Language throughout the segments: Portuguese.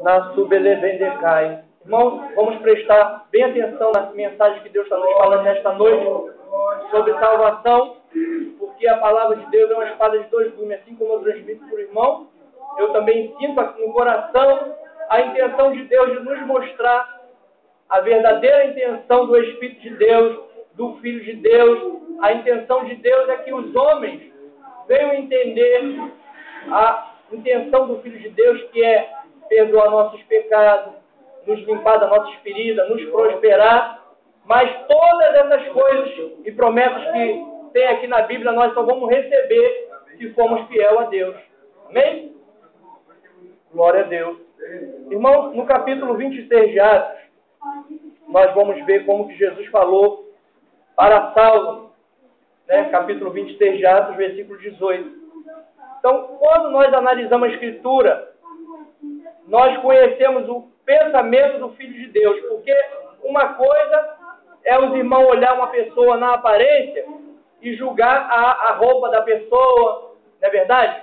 na Subelevendecai. Irmãos, vamos prestar bem atenção na mensagem que Deus está nos falando nesta noite sobre salvação, porque a palavra de Deus é uma espada de dois gumes, assim como eu transmito para o irmão. Eu também sinto aqui no coração a intenção de Deus de nos mostrar a verdadeira intenção do Espírito de Deus, do Filho de Deus. A intenção de Deus é que os homens venham entender a intenção do Filho de Deus, que é perdoar nossos pecados, nos limpar das nossas feridas, nos prosperar. Mas todas essas coisas e promessas que tem aqui na Bíblia, nós só vamos receber se formos fiel a Deus. Amém? Glória a Deus. Irmãos, no capítulo 26 de Atos, nós vamos ver como que Jesus falou para Saulo, capítulo 26 de Atos, versículo 18. Então, quando nós analisamos a Escritura, nós conhecemos o pensamento do Filho de Deus, porque uma coisa é os irmãos olhar uma pessoa na aparência e julgar a roupa da pessoa, não é verdade?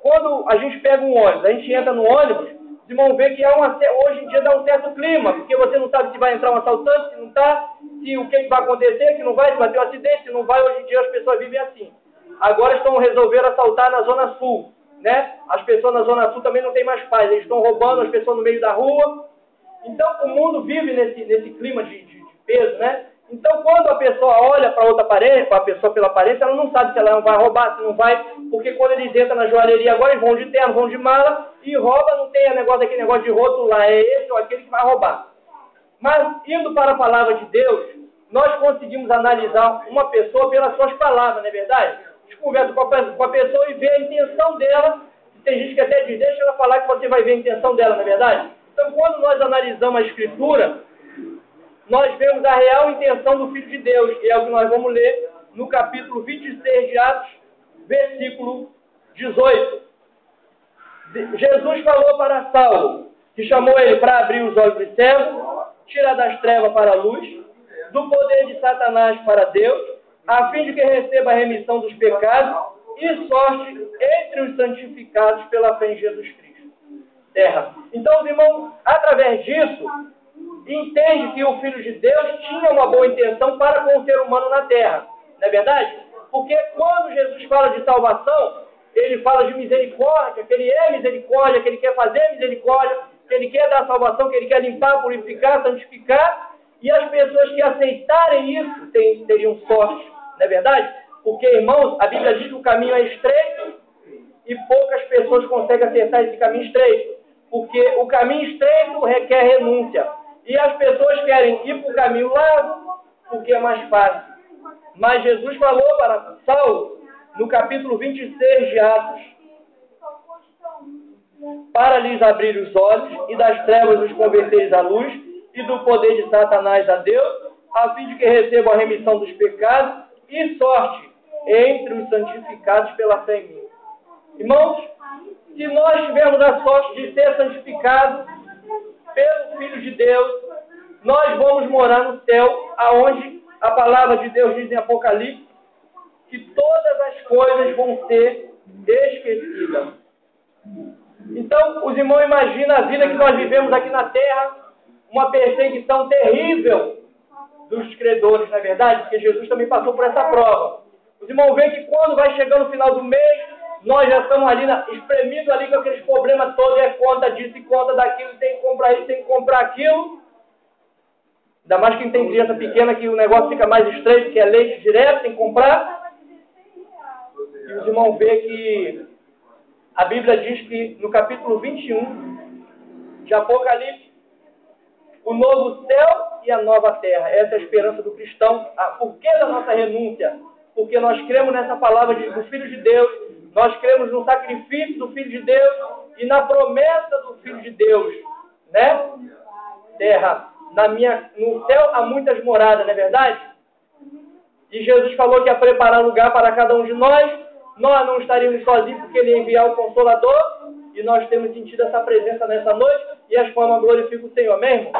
Quando a gente pega um ônibus, a gente entra no ônibus, os irmãos veem que hoje em dia dá um certo clima, porque você não sabe se vai entrar um assaltante, se não está, se o que vai acontecer, se não vai, se vai ter um acidente, se não vai. Hoje em dia as pessoas vivem assim. Agora resolveram assaltar na Zona Sul, né? As pessoas na Zona Sul também não têm mais paz, eles estão roubando as pessoas no meio da rua. Então o mundo vive nesse clima de peso, né? Então quando a pessoa olha para outra aparência, para a pessoa pela aparência, ela não sabe se ela vai roubar, se não vai, porque quando eles entram na joalheria agora, eles vão de terno, vão de mala e rouba, não tem aquele negócio de rotular, é esse ou aquele que vai roubar. Mas indo para a palavra de Deus, nós conseguimos analisar uma pessoa pelas suas palavras, não é verdade? A gente conversa com a pessoa e vê a intenção dela. Tem gente que até diz, deixa ela falar que você vai ver a intenção dela, não é verdade? Então quando nós analisamos a Escritura, nós vemos a real intenção do Filho de Deus, que é o que nós vamos ler no capítulo 26 de Atos, versículo 18. Jesus falou para Saulo, que chamou ele para abrir os olhos dos cegos, tirar das trevas para a luz, do poder de Satanás para Deus, a fim de que receba a remissão dos pecados e sorte entre os santificados pela fé em Jesus Cristo. Terra. Então, os irmãos, através disso, entende que o Filho de Deus tinha uma boa intenção para com o ser humano na terra. Não é verdade? Porque quando Jesus fala de salvação, ele fala de misericórdia, que ele é misericórdia, que ele quer fazer misericórdia, que ele quer dar salvação, que ele quer limpar, purificar, santificar. E as pessoas que aceitarem isso teriam sorte. Não é verdade? Porque, irmãos, a Bíblia diz que o caminho é estreito e poucas pessoas conseguem acertar esse caminho estreito. Porque o caminho estreito requer renúncia. E as pessoas querem ir para o caminho largo porque é mais fácil. Mas Jesus falou para Saulo, no capítulo 26 de Atos, para lhes abrir os olhos e das trevas os converteres à luz e do poder de Satanás a Deus, a fim de que recebam a remissão dos pecados e sorte entre os santificados pela fé em mim. Irmãos, se nós tivermos a sorte de ser santificados pelo Filho de Deus, nós vamos morar no céu, aonde a palavra de Deus diz em Apocalipse que todas as coisas vão ser esquecidas. Então, os irmãos imaginam a vida que nós vivemos aqui na terra, uma perseguição terrível dos credores, na verdade, porque Jesus também passou por essa prova. Os irmãos veem que quando vai chegando o final do mês, nós já estamos ali espremidos ali com aqueles problemas todos, é conta disso e conta daquilo, tem que comprar isso, tem que comprar aquilo. Ainda mais quem tem criança pequena, que o negócio fica mais estreito, que é leite direto, tem que comprar. E os irmãos veem que a Bíblia diz que no capítulo 21 de Apocalipse, o novo céu e a nova terra. Essa é a esperança do cristão. Por que da nossa renúncia? Porque nós cremos nessa palavra do Filho de Deus, nós cremos no sacrifício do Filho de Deus e na promessa do Filho de Deus, né? Terra, no céu há muitas moradas, não é verdade? E Jesus falou que ia preparar lugar para cada um de nós. Nós não estaríamos sozinhos porque Ele ia enviar o Consolador. E nós temos sentido essa presença nessa noite. E as palmas glorificam o Senhor, amém, irmão?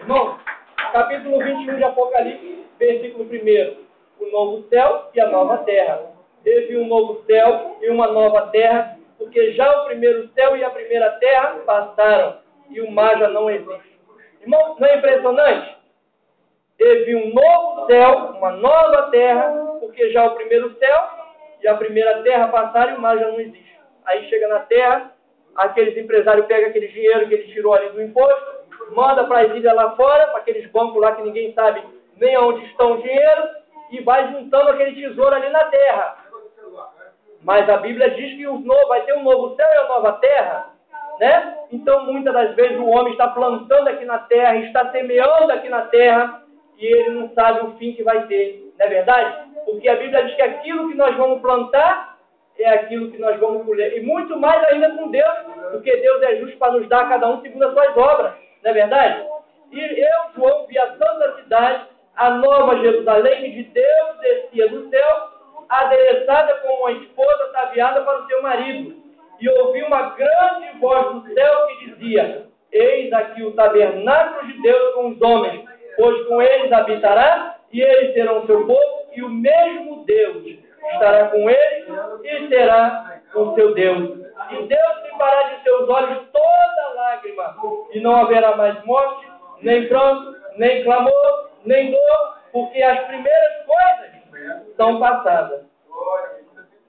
Irmão, capítulo 21 de Apocalipse, versículo 1. O novo céu e a nova terra. Teve um novo céu e uma nova terra, porque já o primeiro céu e a primeira terra passaram, e o mar já não existe. Irmão, não é impressionante? Teve um novo céu, uma nova terra, porque já o primeiro céu e a primeira terra passaram e o mar já não existe. Aí chega na terra, aqueles empresários pegam aquele dinheiro que ele tirou ali do imposto, manda para as ilhas lá fora, para aqueles bancos lá que ninguém sabe nem onde estão o dinheiro, e vai juntando aquele tesouro ali na terra. Mas a Bíblia diz que vai ter um novo céu e uma nova terra, né? Então, muitas das vezes, o homem está plantando aqui na terra, está semeando aqui na terra, e ele não sabe o fim que vai ter, não é verdade? Porque a Bíblia diz que aquilo que nós vamos plantar é aquilo que nós vamos colher. E muito mais ainda com Deus, porque Deus é justo para nos dar a cada um segundo as suas obras, não é verdade? E eu, João, vi a santa cidade, a nova Jerusalém, que de Deus descia do céu, adereçada como uma esposa ataviada para o seu marido. E ouvi uma grande voz do céu que dizia: eis aqui o tabernáculo de Deus com os homens, pois com eles habitará, e eles serão seu povo, e o mesmo Deus estará com eles, e será o seu Deus. E Deus limpará de seus olhos toda lágrima, e não haverá mais morte, nem pranto, nem clamor, nem dor, porque as primeiras coisas são passadas.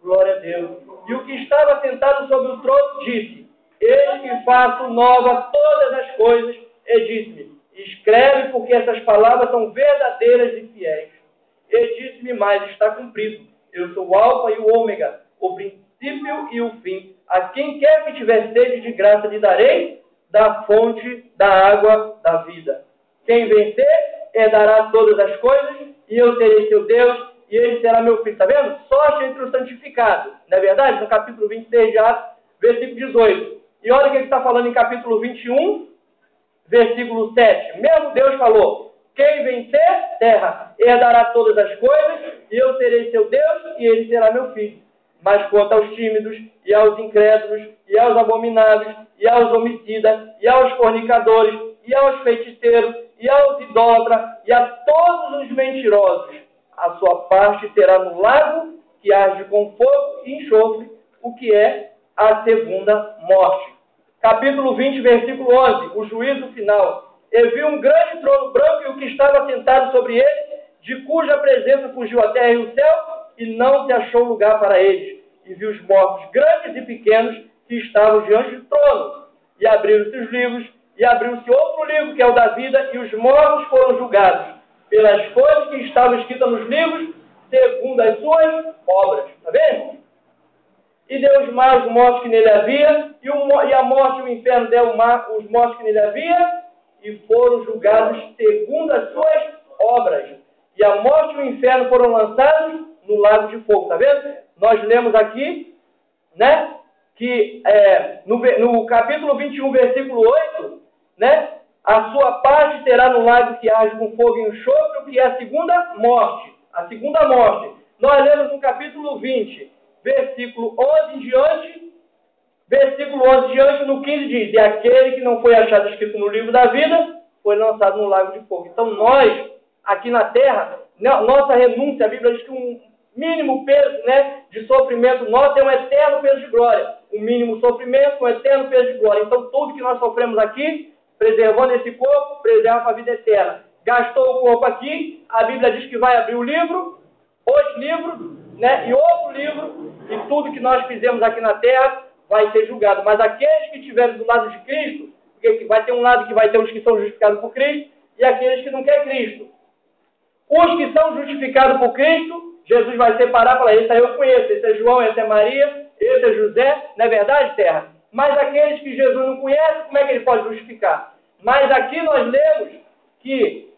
Glória a Deus. E o que estava sentado sobre o trono disse: eis que faço nova todas as coisas, e disse-me: escreve, porque essas palavras são verdadeiras e fiéis. E disse-me mais: está cumprido. Eu sou o Alfa e o Ômega, o princípio e o fim. A quem quer que tiver sede, de graça lhe darei da fonte da água da vida. Quem vencer, herdará todas as coisas, e eu serei seu Deus, e ele será meu filho. Está vendo? Sorte entre os santificados. Não é verdade? No capítulo 26 de Atos, versículo 18. E olha o que ele está falando em capítulo 21, versículo 7. Mesmo Deus falou: quem vencer, terra, herdará todas as coisas, e eu serei seu Deus, e ele será meu filho. Mas quanto aos tímidos, e aos incrédulos, e aos abomináveis, e aos homicidas, e aos fornicadores, e aos feiticeiros, e aos idólatras, e a todos os mentirosos, a sua parte será no lago que arde com fogo e enxofre, o que é a segunda morte. Capítulo 20, versículo 11, o juízo final. E vi um grande trono branco e o que estava sentado sobre ele, de cuja presença fugiu a terra e o céu, e não se achou lugar para eles. E vi os mortos, grandes e pequenos, que estavam diante do trono. E abriram-se os livros, e abriu-se outro livro, que é o da vida, e os mortos foram julgados pelas coisas que estavam escritas nos livros, segundo as suas obras. Está vendo? E deu os mares os mortos que nele havia, e a morte e o inferno deu os mortos que nele havia, e foram julgados segundo as suas obras. E a morte e o inferno foram lançados no lago de fogo. Está vendo? Nós lemos aqui, né, que no capítulo 21, versículo 8, né, a sua parte terá no lago que arde com fogo e enxofre, o que é a segunda morte. A segunda morte. Nós lemos no capítulo 20, versículo 11 em diante, no 15 diz: e aquele que não foi achado escrito no livro da vida, foi lançado no lago de fogo. Então nós, aqui na terra, nossa renúncia, a Bíblia diz que um mínimo peso, né, de sofrimento nosso é um eterno peso de glória. Um mínimo sofrimento, um eterno peso de glória. Então tudo que nós sofremos aqui, preservando esse corpo, preserva para a vida eterna. Gastou o corpo aqui, a Bíblia diz que vai abrir o livro, os livros, né, e outro livro, e tudo que nós fizemos aqui na terra vai ser julgado. Mas aqueles que estiverem do lado de Cristo, porque vai ter um lado que vai ter os que são justificados por Cristo, e aqueles que não querem Cristo. Os que são justificados por Cristo, Jesus vai separar e falar: esse aí eu conheço, esse é João, esse é Maria, esse é José, não é verdade, terra? Mas aqueles que Jesus não conhece, como é que ele pode justificar? Mas aqui nós lemos que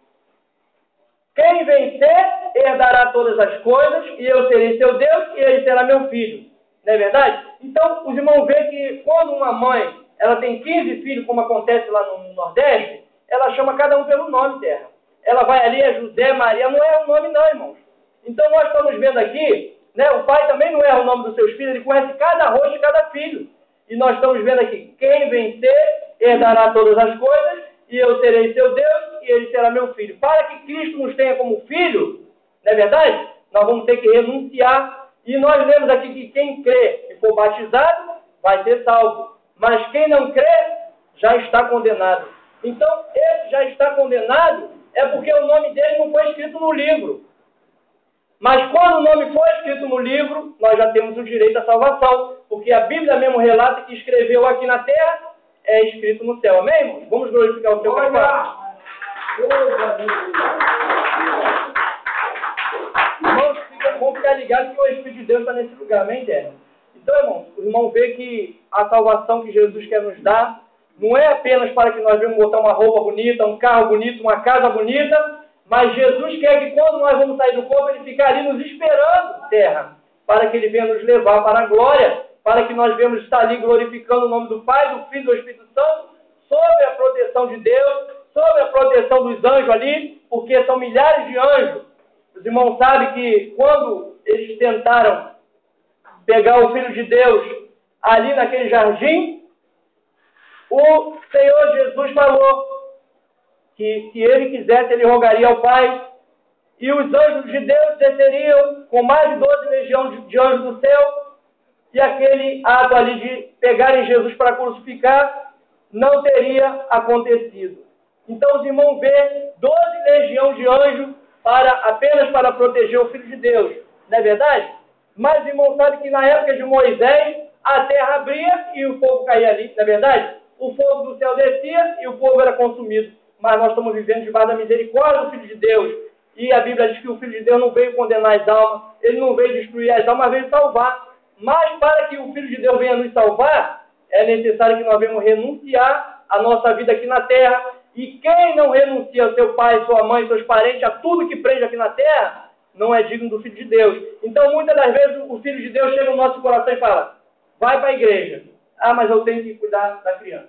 quem vencer herdará todas as coisas, e eu serei seu Deus, e ele será meu filho. Não é verdade? Então, os irmãos veem que quando uma mãe ela tem 15 filhos, como acontece lá no Nordeste, ela chama cada um pelo nome, terra. Ela vai ali, é José, Maria, não erra o nome não, irmãos. Então nós estamos vendo aqui, né, o pai também não erra o nome dos seus filhos, ele conhece cada rosto de cada filho. E nós estamos vendo aqui: quem vencer herdará todas as coisas, e eu serei seu Deus, e ele será meu filho. Para que Cristo nos tenha como filho, não é verdade? Nós vamos ter que renunciar. E nós lemos aqui que quem crê e for batizado vai ser salvo. Mas quem não crê, já está condenado. Então, esse já está condenado é porque o nome dele não foi escrito no livro. Mas quando o nome foi escrito no livro, nós já temos o direito à salvação. Porque a Bíblia mesmo relata que escreveu aqui na terra, é escrito no céu. Amém, irmãos? Vamos glorificar o Senhor. Irmãos, vamos ficar ligados que o Espírito de Deus está nesse lugar. Amém, Terra? Então, irmãos, o irmão vê que a salvação que Jesus quer nos dar não é apenas para que nós venhamos botar uma roupa bonita, um carro bonito, uma casa bonita, mas Jesus quer que quando nós vamos sair do corpo, Ele fique ali nos esperando, terra, para que Ele venha nos levar para a glória, para que nós venhamos estar ali glorificando o nome do Pai, do Filho e do Espírito Santo, sob a proteção de Deus, sob a proteção dos anjos ali, porque são milhares de anjos. Os irmãos sabem que quando eles tentaram pegar o Filho de Deus ali naquele jardim, o Senhor Jesus falou que se Ele quisesse, Ele rogaria ao Pai, e os anjos de Deus desceriam com mais de 12 legiões de anjos do céu, e aquele ato ali de pegarem Jesus para crucificar não teria acontecido. Então os irmãos vê 12 legiões de anjos apenas para proteger o Filho de Deus, não é verdade? Mas os irmãos sabem que na época de Moisés, a terra abria e o fogo caía ali, não é verdade? O fogo do céu descia e o povo era consumido. Mas nós estamos vivendo debaixo da misericórdia do Filho de Deus. E a Bíblia diz que o Filho de Deus não veio condenar as almas, Ele não veio destruir as almas, veio salvar. Mas para que o Filho de Deus venha nos salvar, é necessário que nós venhamos renunciar a nossa vida aqui na terra. E quem não renuncia ao seu pai, sua mãe, seus parentes, a tudo que prende aqui na terra, não é digno do Filho de Deus. Então, muitas das vezes, o Filho de Deus chega no nosso coração e fala: vai para a igreja. Ah, mas eu tenho que cuidar da criança.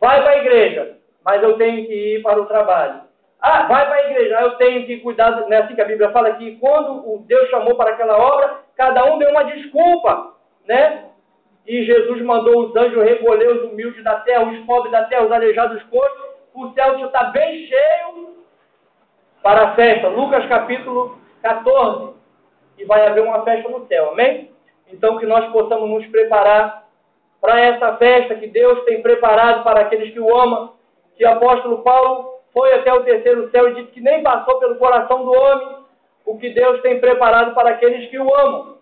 Vai para a igreja, mas eu tenho que ir para o trabalho. Ah, vai para a igreja, eu tenho que cuidar. Não é assim que a Bíblia fala que quando o Deus chamou para aquela obra, cada um deu uma desculpa, né? E Jesus mandou os anjos recolher os humildes da terra, os pobres da terra, os aleijados dos corpos. O céu já está bem cheio para a festa. Lucas capítulo 14. E vai haver uma festa no céu, amém? Então que nós possamos nos preparar para essa festa que Deus tem preparado para aqueles que o amam. Que o apóstolo Paulo foi até o terceiro céu e disse que nem passou pelo coração do homem o que Deus tem preparado para aqueles que o amam.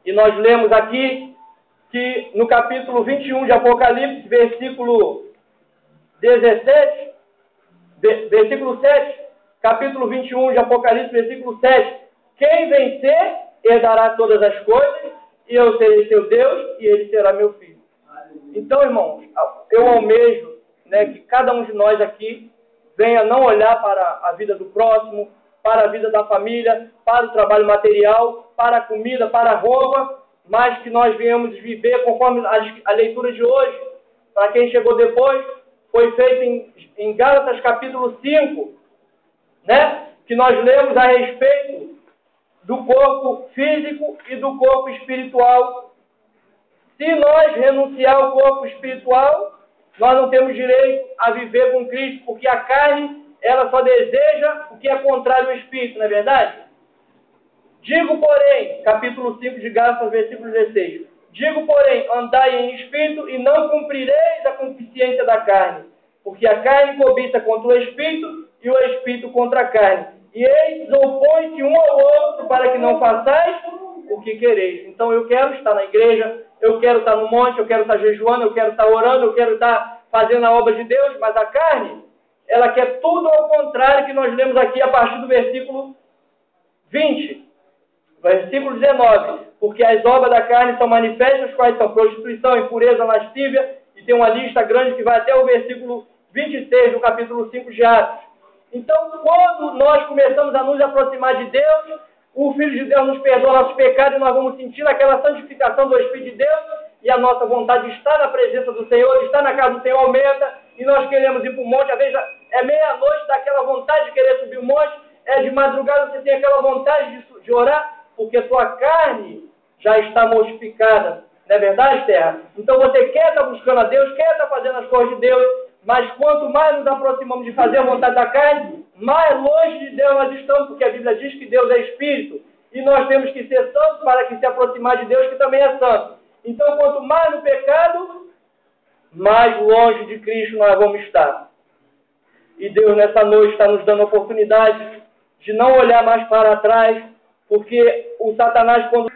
E nós lemos aqui que no capítulo 21 de Apocalipse, versículo 17, versículo 7, capítulo 21 de Apocalipse, versículo 7, quem vencer herdará todas as coisas, e eu serei seu Deus, e ele será meu filho. Então, irmãos, eu almejo, né, que cada um de nós aqui venha não olhar para a vida do próximo, para a vida da família, para o trabalho material, para a comida, para a roupa, mas que nós venhamos viver conforme a leitura de hoje. Para quem chegou depois, foi feito em Gálatas capítulo 5, né, que nós lemos a respeito do corpo físico e do corpo espiritual. Se nós renunciar ao corpo espiritual, nós não temos direito a viver com Cristo, porque a carne, ela só deseja o que é contrário ao Espírito, não é verdade? Digo, porém, capítulo 5 de Gálatas, versículo 16, digo, porém, andai em Espírito e não cumprireis a concupiscência da carne, porque a carne cobiça contra o Espírito e o Espírito contra a carne. E eles opõem-se um ao outro para que não façais o que quereis. Então eu quero estar na igreja, eu quero estar no monte, eu quero estar jejuando, eu quero estar orando, eu quero estar fazendo a obra de Deus, mas a carne, ela quer tudo ao contrário que nós lemos aqui a partir do versículo 20. Versículo 19. Porque as obras da carne são manifestas, quais são prostituição, impureza, lascívia, e tem uma lista grande que vai até o versículo 26 do capítulo 5 de Atos. Então, quando nós começamos a nos aproximar de Deus, o Filho de Deus nos perdoa nossos pecados e nós vamos sentir aquela santificação do Espírito de Deus e a nossa vontade de estar na presença do Senhor, de estar na casa do Senhor aumenta e nós queremos ir para o monte. Às vezes é meia-noite, dá aquela vontade de querer subir o monte, é de madrugada você tem aquela vontade de orar, porque sua carne já está mortificada. Não é verdade, terra? Então você quer estar buscando a Deus, quer estar fazendo as coisas de Deus, mas quanto mais nos aproximamos de fazer a vontade da carne, mais longe de Deus nós estamos, porque a Bíblia diz que Deus é Espírito, e nós temos que ser santos para que se aproximar de Deus, que também é santo. Então, quanto mais no pecado, mais longe de Cristo nós vamos estar. E Deus, nessa noite, está nos dando a oportunidade de não olhar mais para trás, porque o Satanás, quando